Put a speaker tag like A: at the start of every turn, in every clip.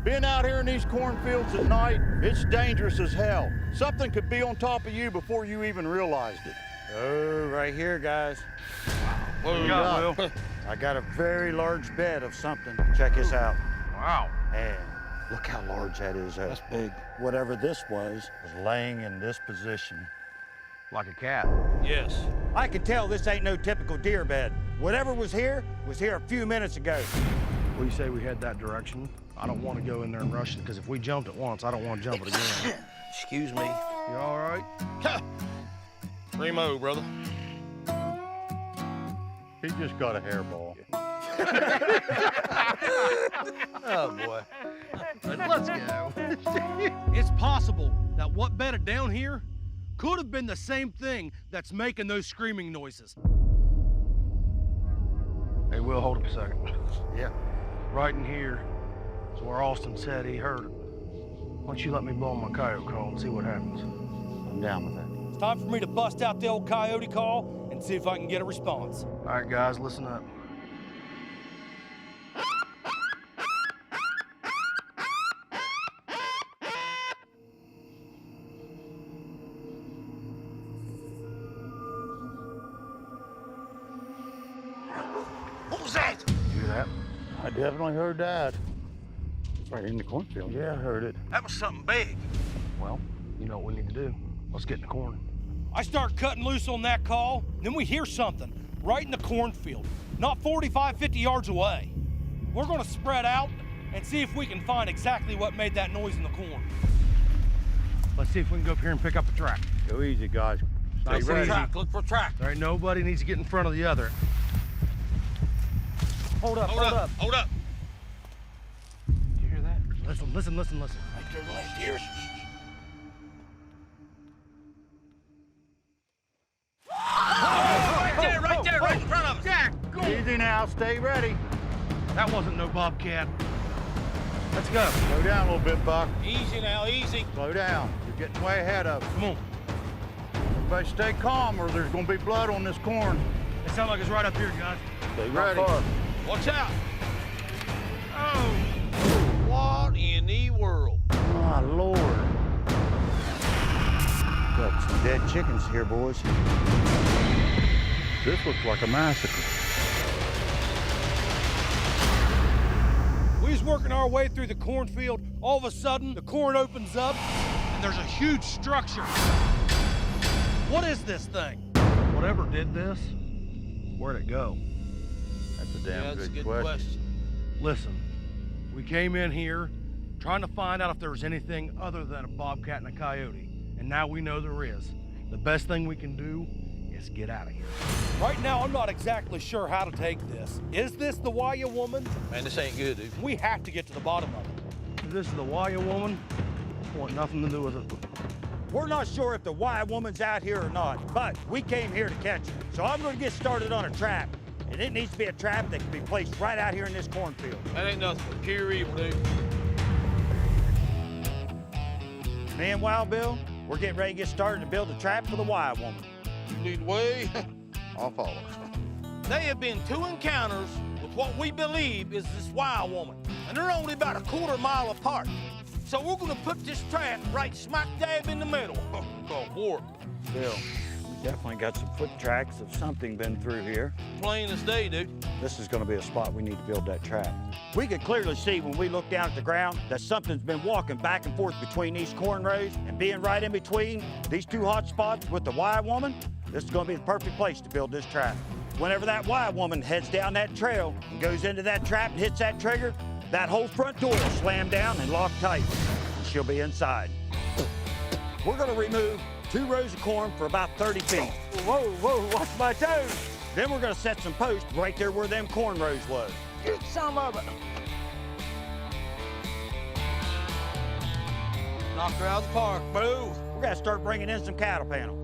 A: Being out here in these cornfields at night, it's dangerous as hell. Something could be on top of you before you even realized it.
B: Oh, right here, guys.
A: What do you got, Will?
B: I got a very large bed of something. Check this out.
A: Wow.
B: And look how large that is.
A: That's big.
B: Whatever this was laying in this position.
A: Like a cat.
C: Yes.
B: I can tell this ain't no typical deer bed. Whatever was here a few minutes ago.
D: We say we head that direction. I don't want to go in there and rush it, because if we jumped it once, I don't want to jump it again.
C: Excuse me.
D: You all right?
C: Primo, brother.
A: He just got a hairball.
C: Oh, boy.
D: Let's go. It's possible that what bedded down here could have been the same thing that's making those screaming noises. Hey, Will, hold up a second.
B: Yeah.
D: Right in here is where Austin said he heard it. Why don't you let me blow my coyote call and see what happens?
B: I'm down with that.
E: It's time for me to bust out the old coyote call and see if I can get a response.
D: All right, guys, listen up.
C: What was that?
D: You hear that?
A: I definitely heard that.
B: Right in the cornfield.
A: Yeah, I heard it.
C: That was something big.
D: Well, you know what we need to do. Let's get in the corn.
E: I start cutting loose on that call, then we hear something right in the cornfield, not 45, 50 yards away. We're gonna spread out and see if we can find exactly what made that noise in the corn.
D: Let's see if we can go up here and pick up a track.
A: Go easy, guys. Stay
C: Look for a
A: ready.
C: track. Look for a track.
D: All right, nobody needs to get in front of the other.
E: Hold up.
C: Hold up.
D: You hear that? Listen.
C: Right there, the left ears. Right there, right in front of us.
D: Jack, go!
A: Easy now, stay ready.
D: That wasn't no bobcat. Let's go.
A: Slow down a little bit, Buck.
C: Easy now, easy.
A: Slow down. You're getting way ahead of us.
D: Come on.
A: Everybody stay calm or there's gonna be blood on this corn.
D: It sounds like it's right up here, guys.
A: Stay ready.
C: Watch out. Oh, what in the world?
B: My Lord. Got some dead chickens here, boys.
A: This looks like a massacre.
E: We was working our way through the cornfield. All of a sudden, the corn opens up and there's a huge structure. What is this thing?
D: Whatever did this, where'd it go?
A: That's a damn
C: That's a
A: good
C: good
A: question.
D: Listen, we came in here trying to find out if there was anything other than a bobcat and a coyote. And now we know there is. The best thing we can do is get out of here.
E: Right now, I'm not exactly sure how to take this. Is this the Waya Woman?
C: Man, this ain't good, dude.
E: We have to get to the bottom of it.
D: If this is the Waya Woman, I want nothing to do with it.
B: We're not sure if the Waya Woman's out here or not, but we came here to catch her. So I'm gonna get started on a trap. And it needs to be a trap that can be placed right out here in this cornfield.
C: That ain't nothing but pure evil, dude.
B: Me and Wild Bill, we're getting ready to get started to build a trap for the Waya Woman.
C: You lead the way.
A: I'll follow.
C: They have been 2 encounters with what we believe is this wild woman, and they're only about a quarter-mile apart. So we're gonna put this trap right smack dab in the middle. Oh, boy.
B: Bill, we definitely got some foot tracks of something been through here.
C: Plain as day, dude.
B: This is gonna be a spot we need to build that trap. We could clearly see when we look down at the ground that something's been walking back and forth between these corn rows, and being right in between these 2 hot spots with the Waya Woman, this is gonna be the perfect place to build this trap. Whenever that Waya Woman heads down that trail and goes into that trap and hits that trigger, that whole front door will slam down and lock tight, and she'll be inside. We're gonna remove 2 rows of corn for about 30 feet. Whoa, watch my toes. Then we're gonna set some posts right there where them corn rows was. Get some of it.
C: Knocked her out of the park, boo.
B: We're gonna start bringing in some cattle panel.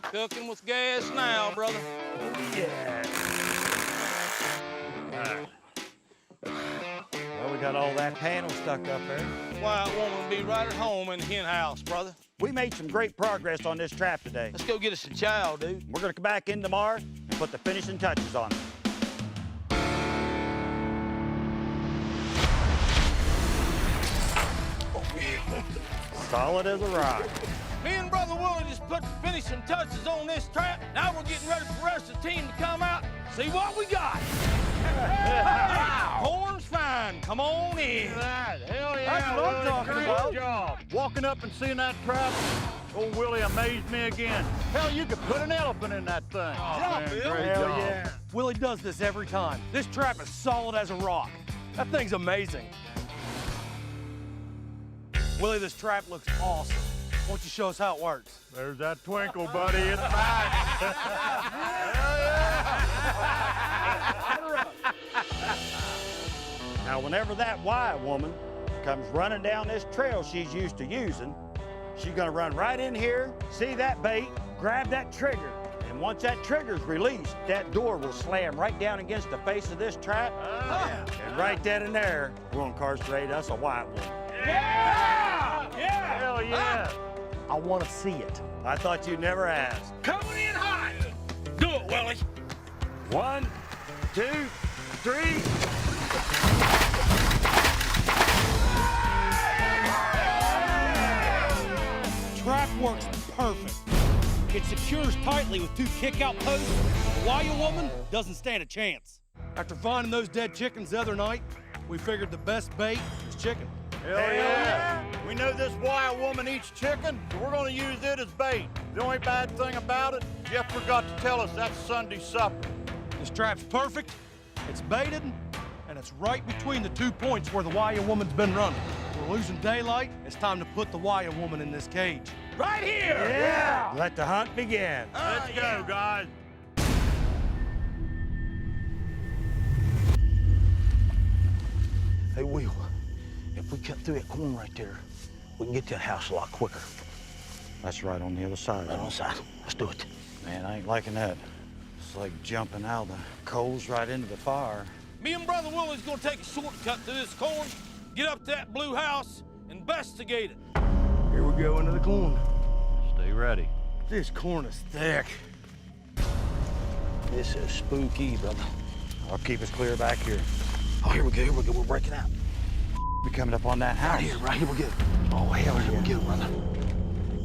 C: Cooking with gas now, brother.
B: Yeah. Well, we got all that panel stuck up there.
C: Wild woman be right at home in the hen house, brother.
B: We made some great progress on this trap today.
C: Let's go get us a chow, dude.
B: We're gonna come back in tomorrow and put the finishing touches on it. Solid as a rock.
C: Me and Brother Willie just put the finishing touches on this trap. Now we're getting ready for the rest of the team to come out, see what we got. Horns fine, come on in.
A: Hell yeah,
E: That's what I'm talking
A: great
E: about.
A: job. Walking up and seeing that trap, old Willie amazed me again. Hell, you could put an elephant in that thing.
C: Jump, Bill.
A: Great
E: Hell
A: job.
E: yeah. Willie does this every time. This trap is solid as a rock. That thing's amazing. Willie, this trap looks awesome. Why don't you show us how it works?
A: There's that twinkle, buddy. It's back.
B: Now, whenever that Waya Woman comes running down this trail she's used to using, she's gonna run right in here, see that bait, grab that trigger. And once that trigger's released, that door will slam right down against the face of this trap. And right then and there, we'll incarcerate us a Waya Woman.
C: Yeah!
A: Hell yeah.
E: I want to see it.
B: I thought you'd never ask.
C: Coming in hot. Do it, Willie.
B: 1, 2, 3.
E: Trap works perfect. It secures tightly with 2 kick-out posts. The Waya Woman doesn't stand a chance. After finding those dead chickens the other night, we figured the best bait is chicken.
A: Hell yeah. We know this Waya Woman eats chicken, so we're gonna use it as bait. The only bad thing about it, Jeff forgot to tell us that's Sunday supper.
E: This trap's perfect, it's baited, and it's right between the 2 points where the Waya Woman's been running. We're losing daylight, it's time to put the Waya Woman in this cage.
C: Right here.
B: Yeah! Let the hunt begin.
A: Let's go, guys.
F: Hey, Will, if we cut through that corn right there, we can get to that house a lot quicker.
B: That's right on the other side.
F: Right on the side. Let's do it.
B: Man, I ain't liking that. It's like jumping out of the coals right into the fire.
C: Me and Brother Willie's gonna take a shortcut through this corn, get up to that blue house, investigate it.
D: Here we go into the corn. Stay ready.
E: This corn is thick.
F: This is spooky, brother.
B: I'll keep us clear back here.
F: Oh, here we go, here we go. We're breaking out.
B: Be coming up on that house.
F: Right here we go. Oh, hell, here we go, brother.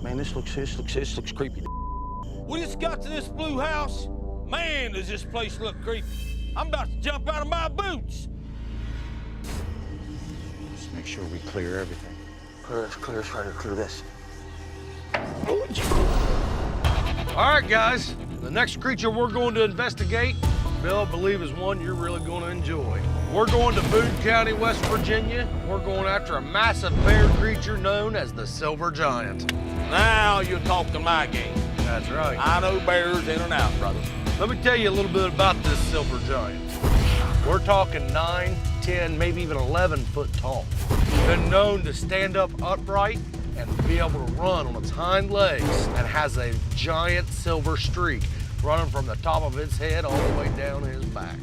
F: Man, this looks creepy.
C: We just got to this blue house. Man, does this place look creepy. I'm about to jump out of my boots.
B: Just make sure we clear everything.
F: Clear this right here, clear this.
D: All right, guys. The next creature we're going to investigate, Bill, I believe is one you're really going to enjoy. We're going to Boone County, West Virginia. We're going after a massive bear creature known as the Silver Giant.
C: Now you're talking my game.
D: That's right.
C: I know bears in and out, brother.
D: Let me tell you a little bit about this Silver Giant. We're talking 9, 10, maybe even 11 foot tall. Been known to stand up upright and be able to run on its hind legs, and has a giant silver streak running from the top of its head all the way down his back.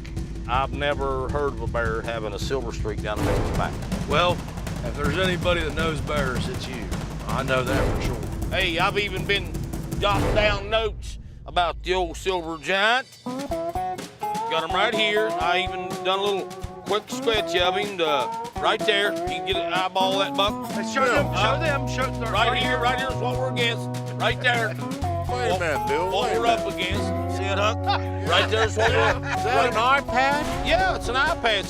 C: I've never heard of a bear having a silver streak down the middle of his back.
D: Well, if there's anybody that knows bears, it's you. I know that for sure.
C: Hey, I've even been jotting down notes about the old silver giant. Got him right here. I even done a little quick sketch of him right there. You can get an eyeball that buck.
D: Hey, show them.
C: Right here is what we're against. Right there.
A: Wait a minute, Bill.
C: What we're up against. See it, Huck? Right there's what we're...
A: Is that an iPad?
C: Yeah, it's an iPad.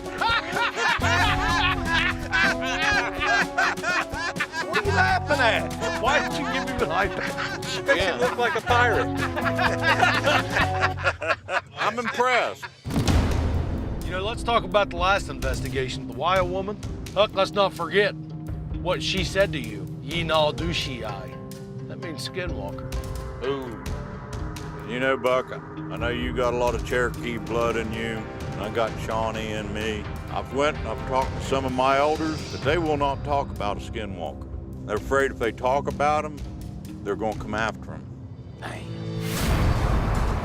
C: What are you laughing at?
D: Why did you give him an iPad? Makes
C: Yeah.
D: you look like a pirate.
A: I'm impressed.
D: You know, let's talk about the last investigation, the Waya Woman. Huck, let's not forget what she said to you. Ye na do she I. That means skinwalker.
A: Ooh. You know, Buck, I know you got a lot of Cherokee blood in you. And I got Shawnee in me. I've talked to some of my elders, but they will not talk about a skinwalker. They're afraid if they talk about them, they're gonna come after them.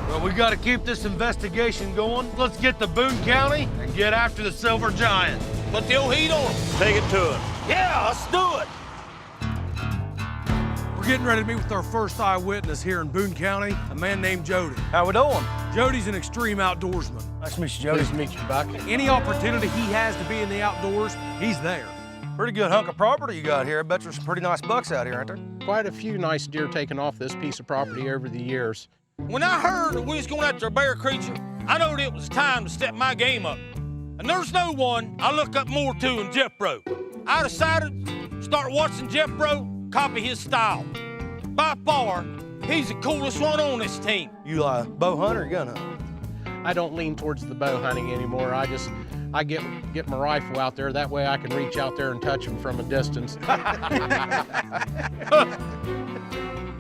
D: Well, we got to keep this investigation going. Let's get to Boone County and get after the Silver Giant.
C: Put the old heat on him.
A: Take it to him.
C: Yeah, let's do it.
E: We're getting ready to meet with our first eyewitness here in Boone County, a man named Jody.
D: How we doing?
E: Jody's an extreme outdoorsman.
D: Nice to meet you, Jody. Nice to meet you, Buck.
E: Any opportunity he has to be in the outdoors, he's there.
D: Pretty good hunk of property you got here. I bet there's some pretty nice bucks out here, aren't there?
G: Quite a few nice deer taken off this piece of property over the years.
C: When I heard that we was going after a bear creature, I knowed it was time to step my game up. And there's no one I look up more to than Jeffro. I decided to start watching Jeffro, copy his style. By far, he's the coolest one on this team.
D: You bow hunter or gun hunter?
G: I don't lean towards the bow hunting anymore. I get my rifle out there. That way I can reach out there and touch them from a distance.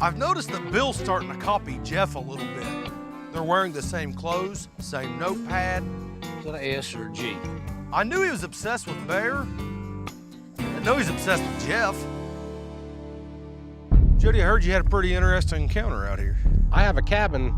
D: I've noticed that Bill's starting to copy Jeff a little bit. They're wearing the same clothes, same notepad.
C: Is that an S or a G?
D: I knew he was obsessed with Bear. I know he's obsessed with Jeff. Jody, I heard you had a pretty interesting encounter out here.
G: I have a cabin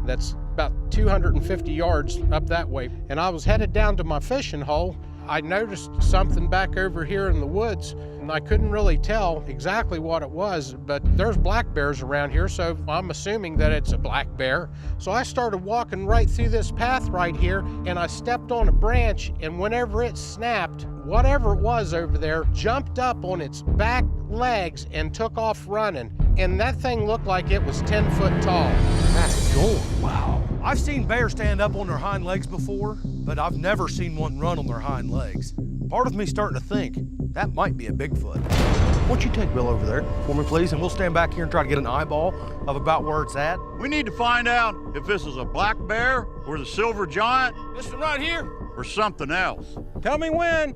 G: that's about 250 yards up that way, and I was headed down to my fishing hole. I noticed something back over here in the woods, and I couldn't really tell exactly what it was, but there's black bears around here, so I'm assuming that it's a black bear. So I started walking right through this path right here, and I stepped on a branch, and whenever it snapped, whatever it was over there jumped up on its back legs and took off running. And that thing looked like it was 10 foot tall.
D: That's gold. Wow. I've seen bears stand up on their hind legs before, but I've never seen one run on their hind legs. Part of me starting to think that might be a Bigfoot. Why don't you take Bill over there for me, please, and we'll stand back here and try to get an eyeball of about where it's at.
A: We need to find out if this is a black bear or the silver giant
C: This one right here,
A: or something else.
E: Tell me when.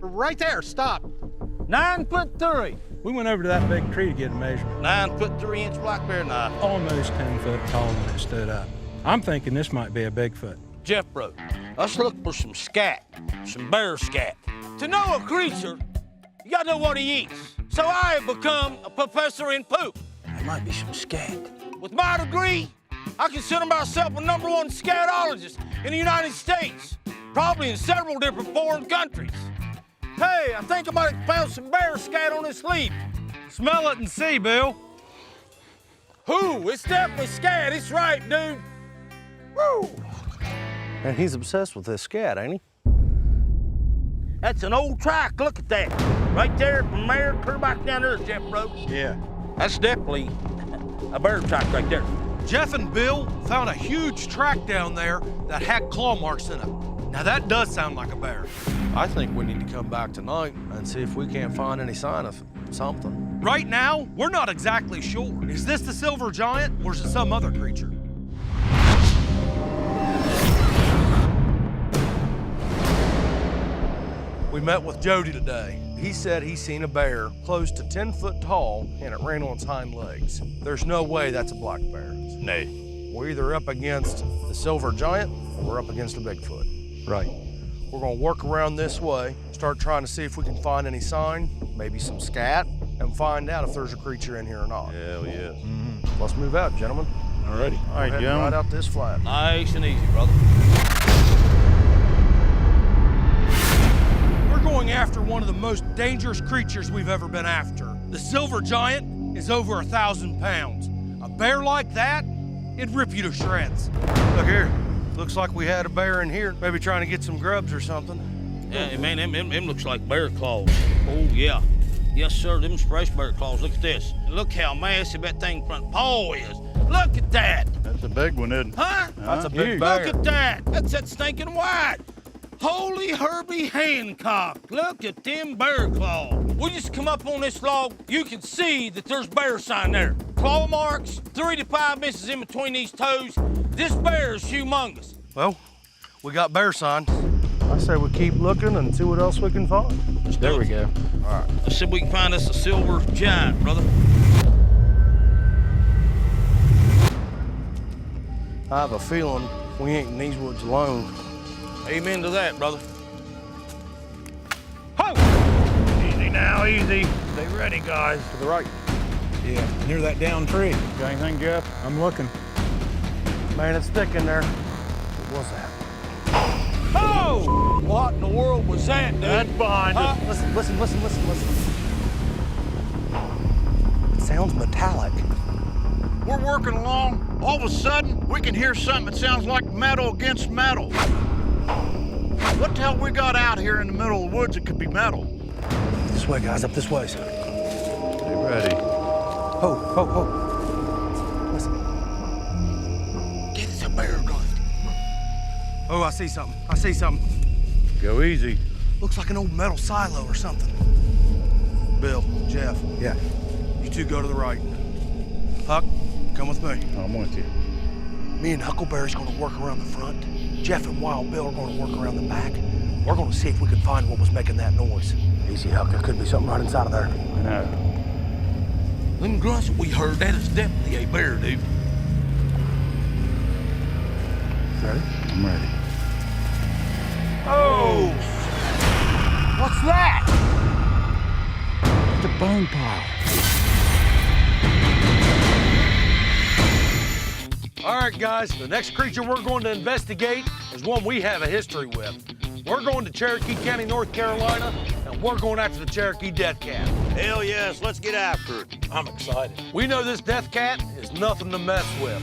G: Right there, stop.
C: 9'3".
E: We went over to that big tree to get a measurement.
C: 9'3" black bear knife.
E: Almost 10 foot tall when it stood up. I'm thinking this might be a Bigfoot.
C: Jeffro, let's look for some scat, some bear scat. To know a creature, you gotta know what he eats. So I have become a professor in poop. There might be some scat. With my degree, I consider myself a #1 scatologist in the United States, probably in several different foreign countries. Hey, I think I might have found some bear scat on this leaf.
D: Smell it and see, Bill.
C: Who? It's definitely scat. It's right, dude. Woo!
D: And he's obsessed with this scat, ain't he?
C: That's an old track. Look at that. Right there from there, clear back down there, Jeff Road.
E: Yeah.
C: That's definitely a bear track right there.
D: Jeff and Bill found a huge track down there that had claw marks in it. Now that does sound like a bear. I think we need to come back tonight and see if we can't find any sign of something. Right now, we're not exactly sure. Is this the silver giant or is it some other creature? We met with Jody today. He said he's seen a bear close to 10 foot tall and it ran on its hind legs. There's no way that's a black bear.
A: No.
D: We're either up against the silver giant or we're up against a Bigfoot.
E: Right.
D: We're gonna work around this way, start trying to see if we can find any sign, maybe some scat, and find out if there's a creature in here or not.
A: Hell yes.
D: Let's move out, gentlemen.
A: Alrighty. All right,
D: Go ahead and
A: gentlemen.
D: ride out this flat.
C: Nice and easy, brother.
D: We're going after one of the most dangerous creatures we've ever been after. The silver giant is over 1,000 pounds. A bear like that, it'd rip you to shreds. Look here, looks like we had a bear in here, maybe trying to get some grubs or something.
C: Yeah, man, them looks like bear claws. Oh, yeah. Yes, sir, them's fresh bear claws. Look at this. And look how massive that thing front paw is. Look at that.
A: That's a big one, isn't it?
C: Huh?
D: That's a big bear.
C: Look at that. That's that stinking white. Holy Herbie Hancock. Look at them bear claws. We just come up on this log, you can see that there's bear sign there. Claw marks, 3 to 5 inches in between these toes. This bear is humongous.
D: Well, we got bear sign. I say we keep looking and see what else we can find.
E: There we go.
D: All right.
C: Let's see if we can find us a silver giant, brother.
D: I have a feeling we ain't in these woods alone.
C: Amen to that, brother.
E: Easy now, easy. Stay ready, guys.
D: To the right.
E: Yeah, near that down tree. Got anything, Jeff? I'm looking.
D: Man, it's thick in there. What was that?
C: Oh! What in the world was that, dude?
A: That's behind us.
D: Listen. It sounds metallic.
A: We're working along. All of a sudden, we can hear something that sounds like metal against metal. What the hell we got out here in the middle of the woods that could be metal?
D: This way, guys, up this way.
A: Stay ready.
D: Ho. Listen.
C: Get us a bear gun.
D: Oh, I see something.
A: Go easy.
D: Looks like an old metal silo or something. Bill, Jeff.
F: Yeah.
D: You two go to the right. Huck, come with me.
F: I'm with you.
D: Me and Huckleberry's gonna work around the front. Jeff and Wild Bill are gonna work around the back. We're gonna see if we can find what was making that noise. Easy, Huck. There could be something right inside of there.
F: I know.
C: Them grunts that we heard, that is definitely a bear, dude.
F: Ready? I'm ready.
C: Oh! What's that?
F: It's a bone pile.
D: All right, guys, the next creature we're going to investigate is one we have a history with. We're going to Cherokee County, North Carolina, and we're going after the Cherokee Death Cat.
A: Hell yes, let's get after it.
C: I'm excited.
D: We know this Death Cat is nothing to mess with.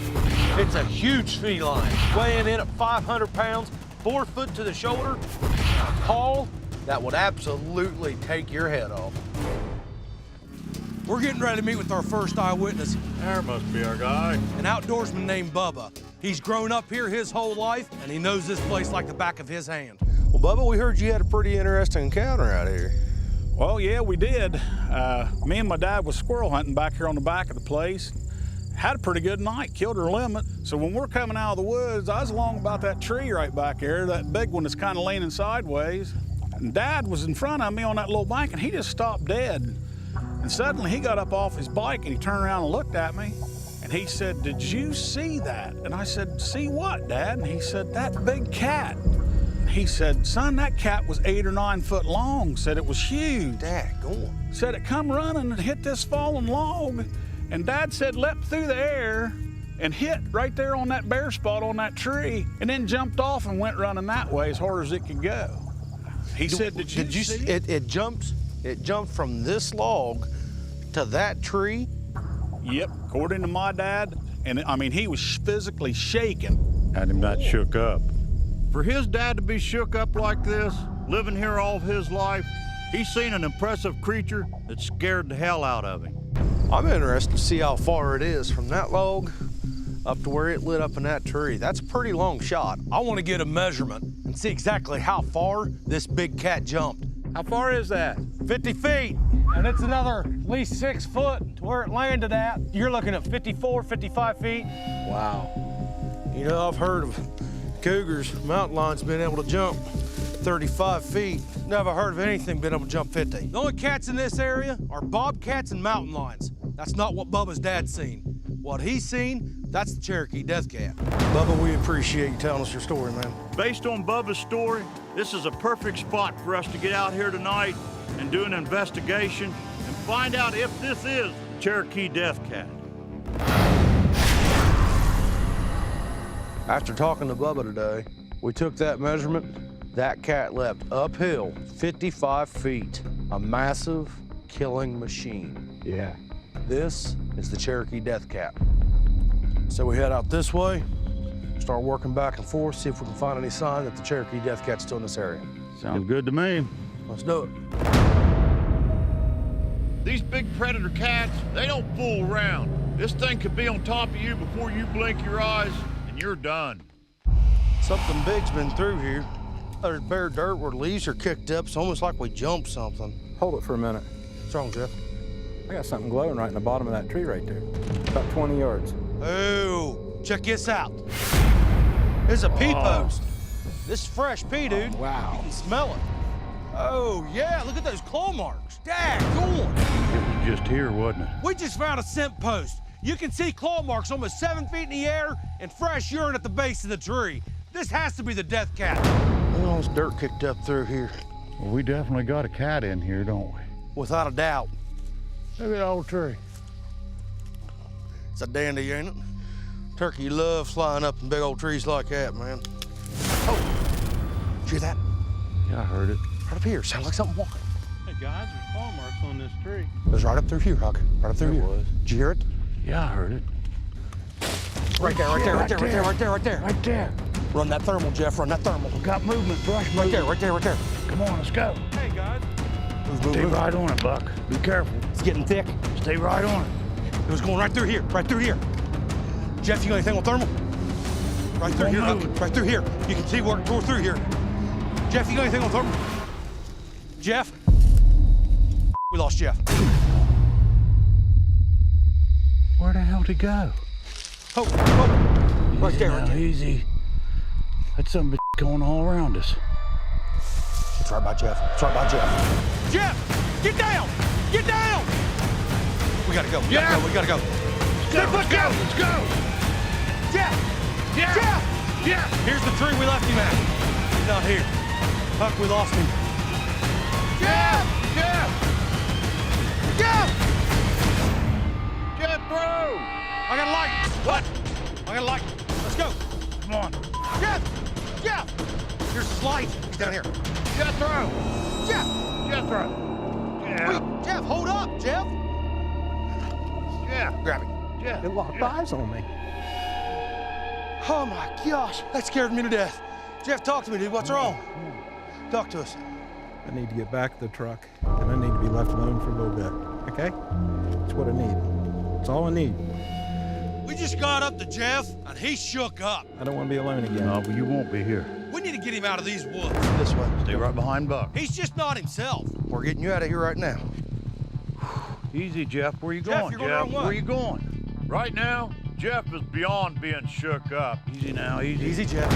D: It's a huge feline, weighing in at 500 pounds, 4 foot to the shoulder, a call that would absolutely take your head off. We're getting ready to meet with our first eyewitness,
A: There must be our guy.
D: an outdoorsman named Bubba. He's grown up here his whole life, and he knows this place like the back of his hand. Well, Bubba, we heard you had a pretty interesting encounter out here.
H: Well, yeah, we did. Me and my dad was squirrel hunting back here on the back of the place. Had a pretty good night, killed our limit. So when we're coming out of the woods, I was along about that tree right back there, that big one that's kind of leaning sideways. And Dad was in front of me on that little bank, and he just stopped dead. And suddenly he got up off his bike and he turned around and looked at me. And he said, "Did you see that?" And I said, "See what, Dad?" And he said, "That big cat." He said, "Son, that cat was 8 or 9 foot long." Said it was huge.
D: Dad, go on.
H: Said it come running and hit this fallen log. And Dad said leapt through the air and hit right there on that bare spot on that tree, and then jumped off and went running that way as hard as it could go. He said, "Did you see it?"
D: It jumped from this log to that tree?
H: Yep, according to my dad. And I mean, he was physically shaking.
A: Had him that shook up. For his dad to be shook up like this, living here all of his life, he's seen an impressive creature that scared the hell out of him.
D: I'm interested to see how far it is from that log up to where it lit up in that tree. That's a pretty long shot. I want to get a measurement and see exactly how far this big cat jumped.
H: How far is that?
D: 50 feet.
E: And it's another at least 6 foot to where it landed at. You're looking at 54, 55 feet.
H: Wow.
D: You know, I've heard of cougars, mountain lions being able to jump 35 feet. Never heard of anything being able to jump 50. The only cats in this area are bobcats and mountain lions. That's not what Bubba's dad's seen. What he's seen, that's the Cherokee Death Cat. Bubba, we appreciate you telling us your story, man.
A: Based on Bubba's story, this is a perfect spot for us to get out here tonight and do an investigation and find out if this is Cherokee Death Cat.
D: After talking to Bubba today, we took that measurement. That cat leapt uphill 55 feet, a massive killing machine.
F: Yeah.
D: This is the Cherokee Death Cat. So we head out this way, start working back and forth, see if we can find any sign that the Cherokee Death Cat's still in this area.
A: Sounds good to me.
D: Let's do it.
A: These big predator cats, they don't fool around. This thing could be on top of you before you blink your eyes, and you're done.
D: Something big's been through here. There's bare dirt where the leaves are kicked up. It's almost like we jumped something.
I: Hold it for a minute.
D: What's wrong, Jeff?
I: I got something glowing right in the bottom of that tree right there. About 20 yards.
D: Oh, check this out. There's a pea post. This is fresh pea, dude.
I: Wow.
D: You can smell it. Oh, yeah, look at those claw marks. Daggone.
A: It was just here, wasn't it?
E: We just found a scent post. You can see claw marks almost 7 feet in the air and fresh urine at the base of the tree. This has to be the Death Cat.
D: Look at all this dirt kicked up through here.
A: Well, we definitely got a cat in here, don't we?
D: Without a doubt.
I: Look at that old tree.
D: It's a dandy, ain't it? Turkey love flying up in big old trees like that, man. Oh, did you hear that?
A: Yeah, I heard it.
D: Right up here, sounds like something walking.
E: Hey guys, there's claw marks on this tree.
D: It was right up through here, Huck. Right up through here.
A: was.
D: Did you hear it?
A: Yeah, I heard it.
D: Right there, right there, right there, right there, right there, right there.
F: Right there.
D: Run that thermal, Jeff, run that thermal.
F: We got movement, brush
D: Right
F: movement.
D: there, right there, right there.
F: Come on, let's go.
E: Hey guys,
F: Stay right on it, Buck. Be careful.
C: It's getting thick.
F: Stay right on it.
C: It was going right through here, right through here. Jeff, you got anything on thermal? Right through here, Huck. Right through here. You can see where it tore through here. Jeff, you got anything on thermal? Jeff? We lost Jeff.
F: Where the hell did he go?
C: Oh, oh. Right there,
F: Now,
C: right there.
F: easy. That's something going all around us.
C: It's right by Jeff. It's right by Jeff. Jeff! Get down! Get down! We gotta go. We gotta go. We gotta go.
F: Let's go. Let's go.
C: Jeff!
F: Yeah.
C: Jeff!
F: Yeah.
C: Here's the tree we left him at. He's not here. Huck, we lost him. Jeff!
F: Jeff.
C: Jeff!
F: Jeff, bro.
C: I got a light.
F: What?
C: I got a light. Let's go.
F: Come on.
C: Jeff! Jeff! Here's his light. He's down here.
F: Jethro.
C: Jeff!
F: Jethro. Yeah.
C: Wait, Jeff, hold up, Jeff!
F: Yeah.
C: Grab him.
F: Jeff.
G: It locked eyes on me.
C: Oh my gosh, that scared me to death. Jeff, talk to me, dude. What's wrong? Talk to us.
I: I need to get back to the truck, and I need to be left alone for a little bit, okay? That's what I need. That's all I need.
C: We just got up to Jeff, and he shook up.
I: I don't want to be alone again.
F: No, but you won't be here.
C: We need to get him out of these woods.
F: This way. Stay right behind Buck.
C: He's just not himself.
F: We're getting you out of here right now. Easy, Jeff. Where you
C: Jeff,
F: going,
C: you're going the wrong way.
F: Where you going?
A: Right now, Jeff is beyond being shook up.
F: Easy now, easy.
C: Easy, Jeff.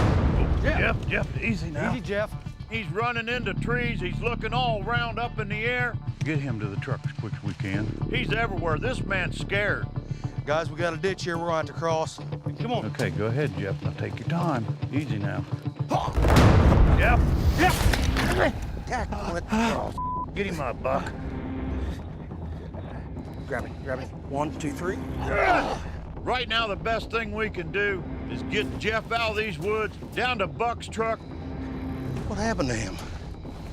F: Jeff, easy now.
C: Easy, Jeff.
A: He's running into trees. He's looking all round up in the air.
F: Get him to the truck as quick as we can.
A: He's everywhere. This man's scared.
C: Guys, we got a ditch here we're going to have to cross. Come on.
F: Okay, go ahead, Jeff. Now take your time. Easy now.
C: Jeff!
F: Get him up, Buck.
C: Grab him. 1, 2, 3.
A: Right now, the best thing we can do is get Jeff out of these woods, down to Buck's truck,
C: What happened to him?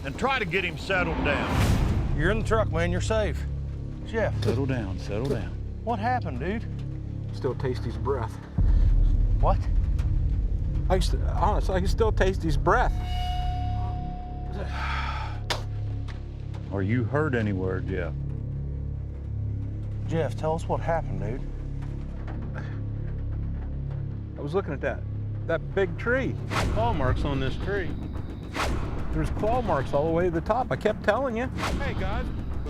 A: and try to get him settled down.
C: You're in the truck, man. You're safe. Jeff,
F: Settle down, settle down.
C: what happened, dude?
I: Still taste his breath.
C: What?
I: Honestly, I can still taste his breath.
F: Are you hurt anywhere, Jeff?
C: Jeff, tell us what happened, dude.
I: I was looking at that big tree. Claw marks on this tree. There's claw marks all the way to the top. I kept telling you. Hey, guys.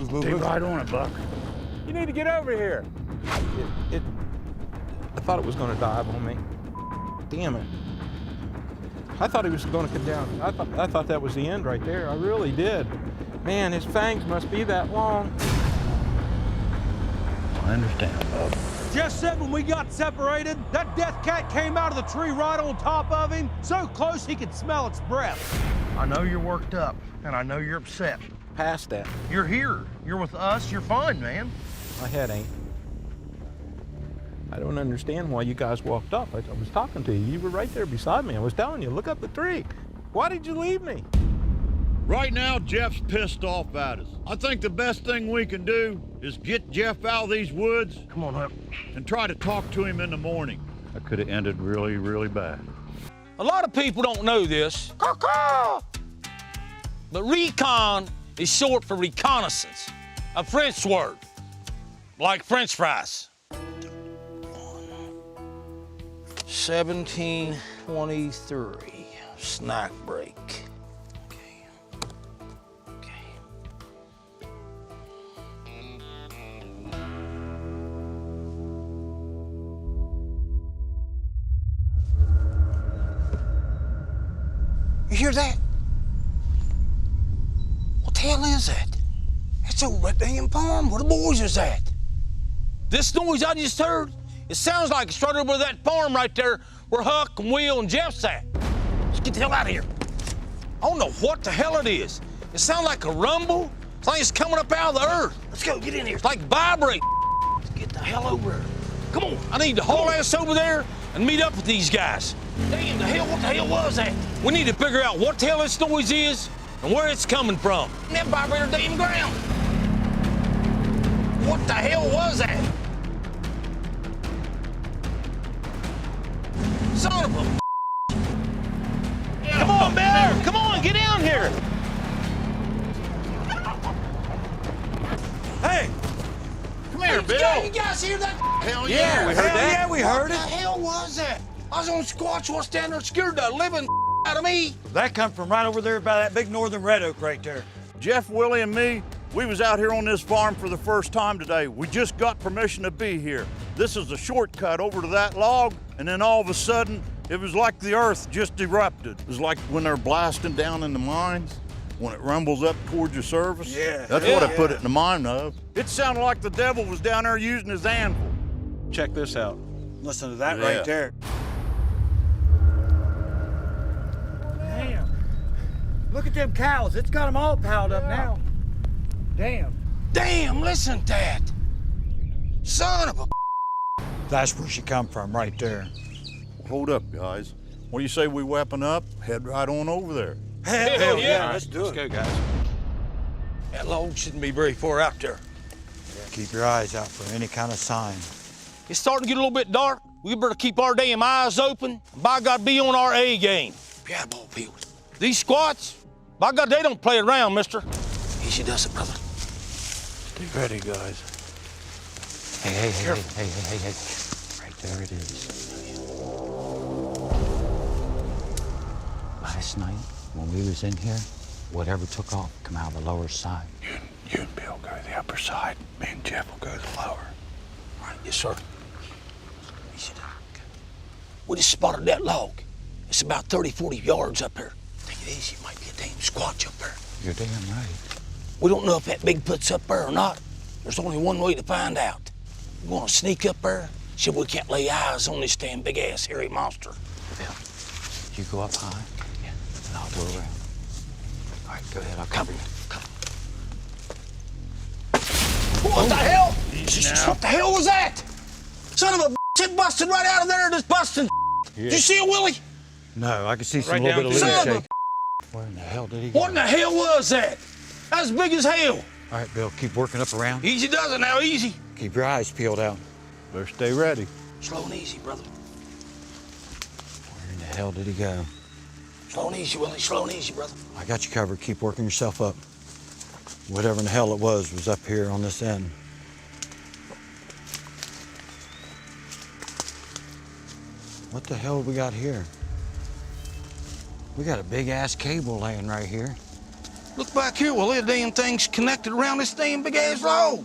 F: Stay right on it, Buck.
I: You need to get over here. I thought it was going to dive on me. Damn it. I thought he was going to come down. I thought that was the end right there. I really did. Man, his fangs must be that long.
F: I understand, Buck.
E: Jeff said when we got separated, that death cat came out of the tree right on top of him, so close he could smell its breath.
D: I know you're worked up, and I know you're upset.
I: Past that.
D: You're here. You're with us. You're fine, man.
I: My head ain't. I don't understand why you guys walked up. I was talking to you. You were right there beside me. I was telling you, look up the tree. Why did you leave me?
A: Right now, Jeff's pissed off at us. I think the best thing we can do is get Jeff out of these woods.
D: Come on, Huck.
A: And try to talk to him in the morning.
F: That could have ended really, really bad.
C: A lot of people don't know this, but recon is short for reconnaissance, a French word, like French fries. 1723, snack break. You hear that? What the hell is that? It's over that damn farm where the boys is at. This noise I just heard, it sounds like it's right over that farm right there where Huck and Will and Jeff's at. Let's get the hell out of here. I don't know what the hell it is. It sounds like a rumble. It's like it's coming up out of the earth. Let's go, get in here. It's like vibrate. Let's get the hell over here. Come on, I need to haul ass over there and meet up with these guys. Damn, the hell, what the hell was that? We need to figure out what the hell this noise is and where it's coming from. That vibrator damn ground. What the hell was that? Son of a... Come on, Bill! Come on, get down here! Bill! You guys hear that?
A: Hell yeah, we heard that.
B: Yeah, we heard
C: What the
B: it.
C: hell was that? I was on Squatch while standing there scared the living out of me.
B: That come from right over there by that big northern red oak right there.
A: Jeff, Willie, and me, we was out here on this farm for the first time today. We just got permission to be here. This is the shortcut over to that log, and then all of a sudden, it was like the earth just erupted. It was like when they're blasting down in the mines, when it rumbles up towards your surface.
B: Yeah.
A: That's what I put it in the mind of. It sounded like the devil was down there using his anvil.
I: Check this out.
B: Listen to that
A: Yeah.
B: right there. Damn. Look at them cows. It's got them all piled up now. Damn.
C: Damn, listen to that. Son of a...
B: That's where she come from, right there.
A: Hold up, guys. What do you say we weapon up, head right on over there?
B: Hell
C: yeah.
B: Let's do
I: Let's
B: it.
I: go, guys.
C: That log shouldn't be very far out there.
B: Keep your eyes out for any kind of sign.
C: It's starting to get a little bit dark. We better keep our damn eyes open. By God, be on our A game. Yeah, ball field. These squats, by God, they don't play around, mister. Easy does it, brother.
F: Stay ready, guys.
B: Hey. Right there it is. Last night, when we was in here, whatever took off come out of the lower side.
F: You and Bill go to the upper side. Me and Jeff will go to the lower.
C: All right, yes, sir. Easy does it. We just spotted that log. It's about 30, 40 yards up there. Take it easy, might be a damn squatch up there.
B: You're damn right.
C: We don't know if that Bigfoot's up there or not. There's only one way to find out. We want to sneak up there, see if we can't lay eyes on this damn big-ass hairy monster.
B: Bill, you go up high, and I'll go around. All right, go ahead, I'll cover you. Come.
C: What the hell? What the hell was that? Son of a bitch, it busted right out of there, just busting. Did you see it, Willie?
B: No, I can see some
I: Right
B: little bit of
C: down
B: leaves
C: to the-
B: shaking. Where in the hell did he go?
C: What in the hell was that? That's big as hell.
B: All right, Bill, keep working up around.
C: Easy does it now, easy.
B: Keep your eyes peeled out.
A: Better stay ready.
C: Slow and easy, brother.
B: Where in the hell did he go?
C: Slow and easy, Willie, slow and easy, brother.
B: I got you covered. Keep working yourself up. Whatever in the hell it was up here on this end. What the hell we got here? We got a big-ass cable laying right here.
C: Look back here, Willie, the damn thing's connected around this damn big-ass log.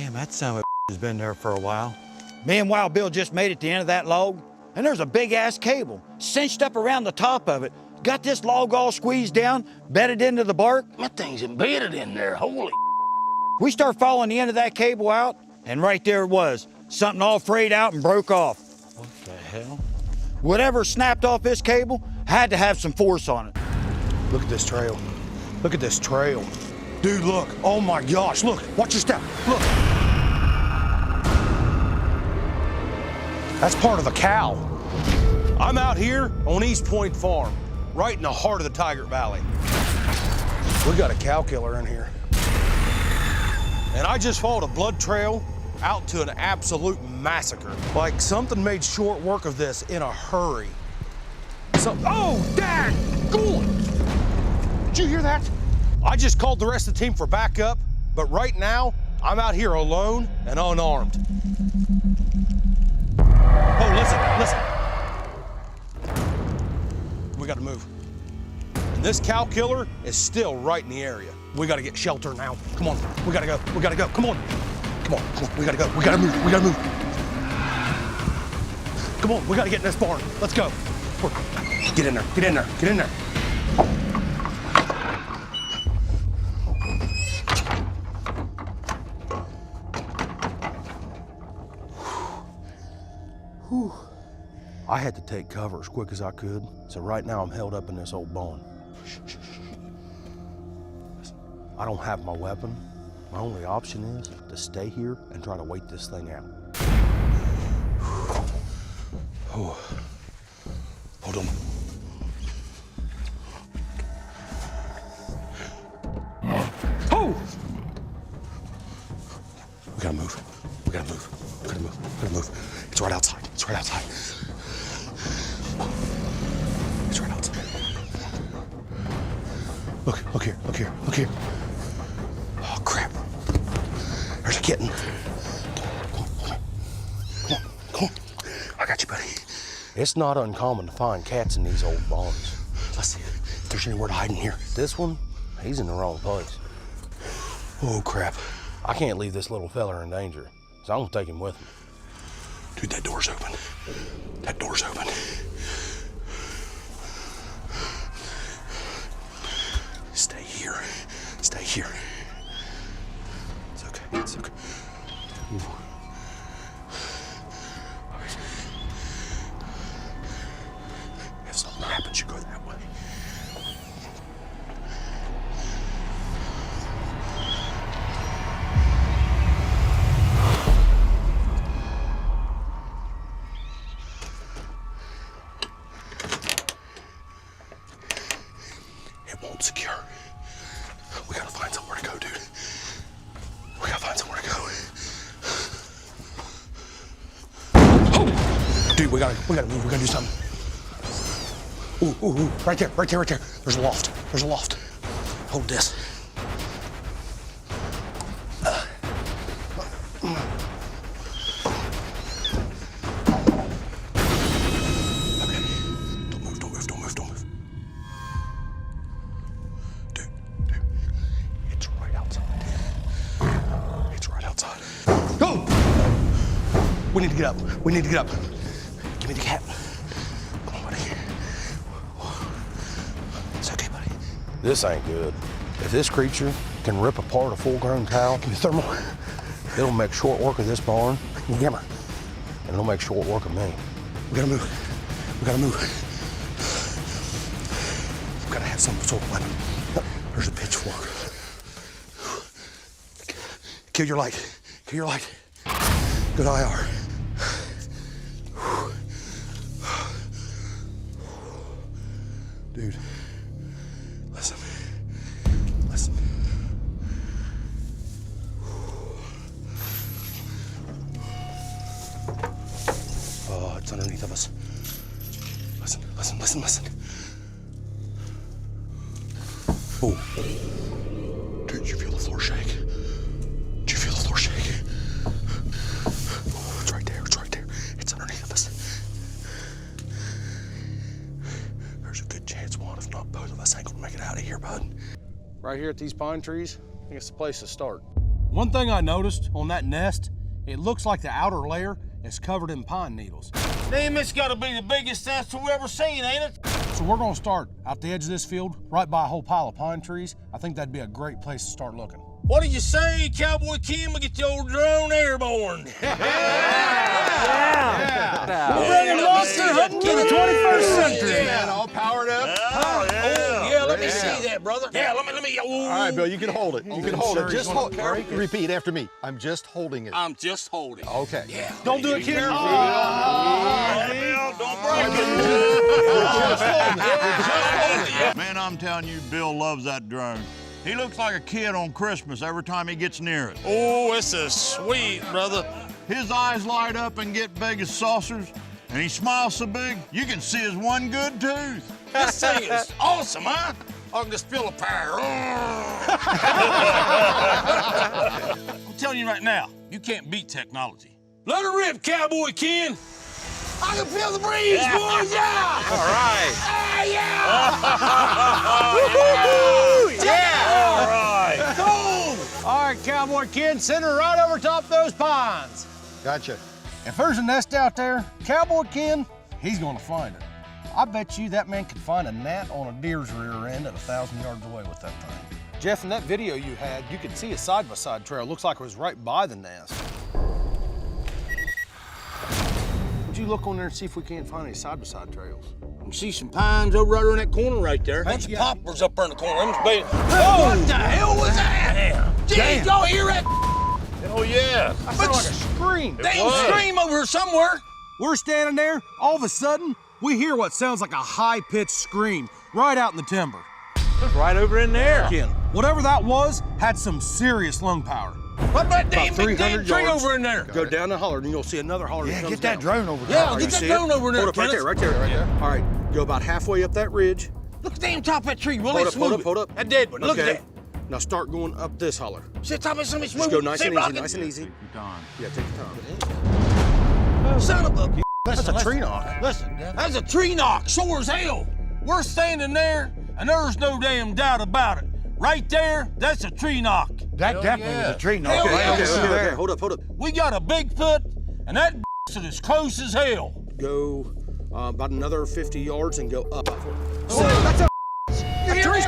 B: Damn, that son of a has been there for a while. Me and Wild Bill just made it to the end of that log, and there's a big-ass cable cinched up around the top of it. Got this log all squeezed down, bedded into the bark.
C: That thing's embedded in there, holy.
B: We start following the end of that cable out, and right there it was. Something all frayed out and broke off. What the hell? Whatever snapped off this cable had to have some force on it.
F: Look at this trail. Look at this trail. Dude, look. Oh my gosh, look. Watch your step. Look. That's part of a cow.
D: I'm out here on East Point Farm, right in the heart of the Tygart Valley.
F: We got a cow killer in here.
D: And I just followed a blood trail out to an absolute massacre.
F: Like something made short work of this in a hurry.
D: Oh, Dad! Ghoul! Did you hear that? I just called the rest of the team for backup, but right now, I'm out here alone and unarmed. Oh, listen. We gotta move. And this cow killer is still right in the area. We gotta get shelter now. Come on, we gotta go, come on. Come on, we gotta go, we gotta move. Come on, we gotta get in this barn. Let's go. Get in there.
F: Whew. I had to take cover as quick as I could, so right now I'm held up in this old barn. Shh. Listen, I don't have my weapon. My only option is to stay here and try to wait this thing out.
C: Hold on.
F: Oh!
C: We gotta move. It's right outside. It's right outside. Look here. Oh, crap.
F: There's a kitten. Come on. I got you, buddy. It's not uncommon to find cats in these old barns. Let's see if there's anywhere to hide in here. This one, he's in the wrong place. Oh, crap. I can't leave this little fella in danger, so I'm gonna take him with me. Dude, that door's open. That door's open. Stay here. Stay here. It's okay. It's okay. Ooh. All right. If something happens, you go that way. It won't secure. We gotta find somewhere to go, dude. We gotta find somewhere to go. Oh! Dude, we gotta move. We gotta do something. Ooh. Right there. There's a loft. Hold this. Okay. Don't move. Dude. It's right outside. Go! We need to get up. Give me the cat. Come on, buddy. It's okay, buddy. This ain't good. If this creature can rip apart a full-grown cow, give me thermal. It'll make short work of this barn. Give me hammer. And it'll make short work of me. We gotta move. We gotta have some sort of weapon. There's a pitchfork. Kill your light. Good IR. Dude, listen. Oh, it's underneath of us. Listen. Oh. Dude, did you feel the floor shake? Oh, it's right there. It's underneath of us. There's a good chance one, if not both of us, ain't gonna make it out of here, bud.
D: Right here at these pine trees, I think it's the place to start. One thing I noticed on that nest, it looks like the outer layer is covered in pine needles.
C: Damn, it's gotta be the biggest nest we've ever seen, ain't it?
D: So we're gonna start out the edge of this field, right by a whole pile of pine trees. I think that'd be a great place to start looking.
C: What do you say, Cowboy Kim? We get the old drone airborne.
E: We're bringing monster hunting to the 21st century.
J: Man, all powered up.
C: Let me see that, brother. Yeah, let me.
J: All right, Bill, you can hold it. Just hold. Repeat after me. I'm just holding it.
C: I'm just holding.
J: Okay.
C: Yeah.
D: Don't do it, kid.
A: Bill, don't break it. Man, I'm telling you, Bill loves that drone. He looks like a kid on Christmas every time he gets near it.
C: Oh, this is sweet, brother.
A: His eyes light up and get big as saucers, and he smiles so big, you can see his one good tooth.
C: This thing is awesome, huh? I can just feel the power. I'm telling you right now, you can't beat technology. Let her rip, Cowboy Ken. I can feel the breeze, boys, yeah!
J: All right.
C: All right. Cool!
D: All right, Cowboy Kid, send her right over top those pines.
J: Gotcha.
D: If there's a nest out there, Cowboy Ken, he's gonna find it. I bet you that man could find a gnat on a deer's rear end at 1,000 yards away with that thing. Jeff, in that video you had, you could see a side-by-side trail. Looks like it was right by the nest. Would you look on there and see if we can't find any side-by-side trails?
C: You see some pines over right around that corner right there. Bunch of poplars up there in the corner. What the hell was that? Did y'all hear that?
A: Oh, yeah.
D: That sounded like a scream.
C: Damn scream over here somewhere.
D: We're standing there, all of a sudden, we hear what sounds like a high-pitched scream right out in the timber.
I: It's right over in there.
D: Ken, whatever that was had some serious lung power.
C: What about damn big
D: 300
C: tree
D: yards.
C: over in there?
D: Go down the holler and you'll see another holler that comes
B: Get that
D: down.
B: drone over there.
C: Yeah, get that drone over there.
D: Hold up, right there. All right, go about halfway up that ridge.
C: Look at the damn top of that tree, Willy.
D: Hold up.
C: That dead one. Look at that.
F: Now start going up this holler.
C: Shit, tell me something
F: Just
C: smooth.
F: go nice and easy, nice and easy.
A: Take your time.
F: Yeah, take your time.
C: Son of a...
F: That's a tree knock.
C: Listen, that's a tree knock, sure as hell. We're standing there, and there's no damn doubt about it. Right there, that's a tree knock.
B: That definitely was a tree knock.
C: Hell
B: Right
C: yeah.
B: over there.
F: Okay, hold up.
C: We got a Bigfoot, and that is as close as hell.
F: Go about another 50 yards and go up.
C: That's a...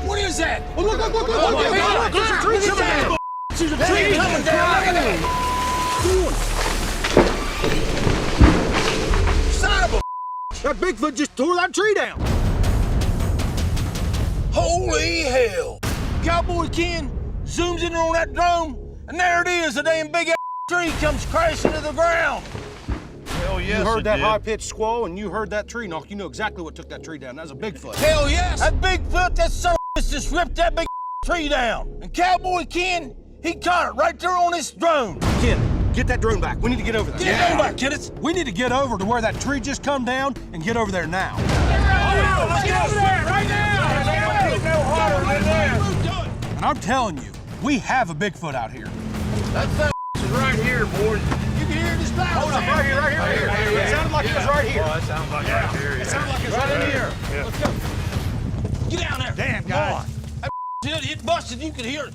C: What is that? Oh, look, look. There's a tree coming down. There's a tree coming down. Look at that. Son of a...
F: That Bigfoot just tore that tree down.
C: Holy hell. Cowboy Ken zooms in on that drone, and there it is, a damn big ass tree comes crashing to the ground.
A: Hell yes,
F: You heard
A: it
F: that
A: did.
F: high-pitched squall, and you heard that tree knock. You know exactly what took that tree down. That was a Bigfoot.
C: Hell yes. That Bigfoot, that son of a bitch just ripped that big tree down. And Cowboy Ken, he caught it right there on his drone.
F: Ken, get that drone back. We need to get over there.
C: Get it back, kids.
I: We need to get over to where that tree just come down and get over there now.
C: Let's get over there right now. No harder than that.
I: And I'm telling you, we have a Bigfoot out here.
C: That son is right here, boys. You can hear this loud.
I: Hold up, right here. It sounded like it was right here.
A: It sounds like right here.
I: It sounded like it was right in here.
C: Let's go. Get down there.
B: Damn, guys.
C: It busted. You could hear it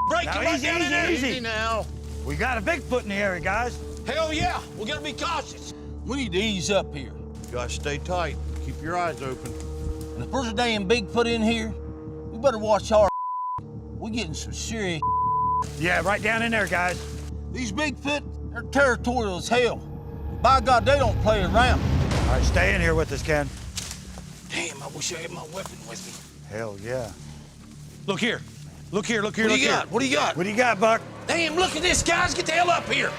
C: breaking
B: Now,
C: right down in there.
B: easy.
C: Now.
B: We got a Bigfoot in the area, guys.
C: Hell yeah. We gotta be cautious. We need to ease up here.
A: You gotta stay tight. Keep your eyes open.
C: And if there's a damn Bigfoot in here, we better watch our. We're getting some serious.
B: Yeah, right down in there, guys.
C: These Bigfoot, they're territorial as hell. By God, they don't play around.
B: All right, stay in here with us, Ken.
C: Damn, I wish I had my weapon with me.
B: Hell yeah.
I: Look here. Look here.
C: What do you got? What do you got?
B: What do you got, Buck?
C: Damn, look at this, guys. Get the hell up here.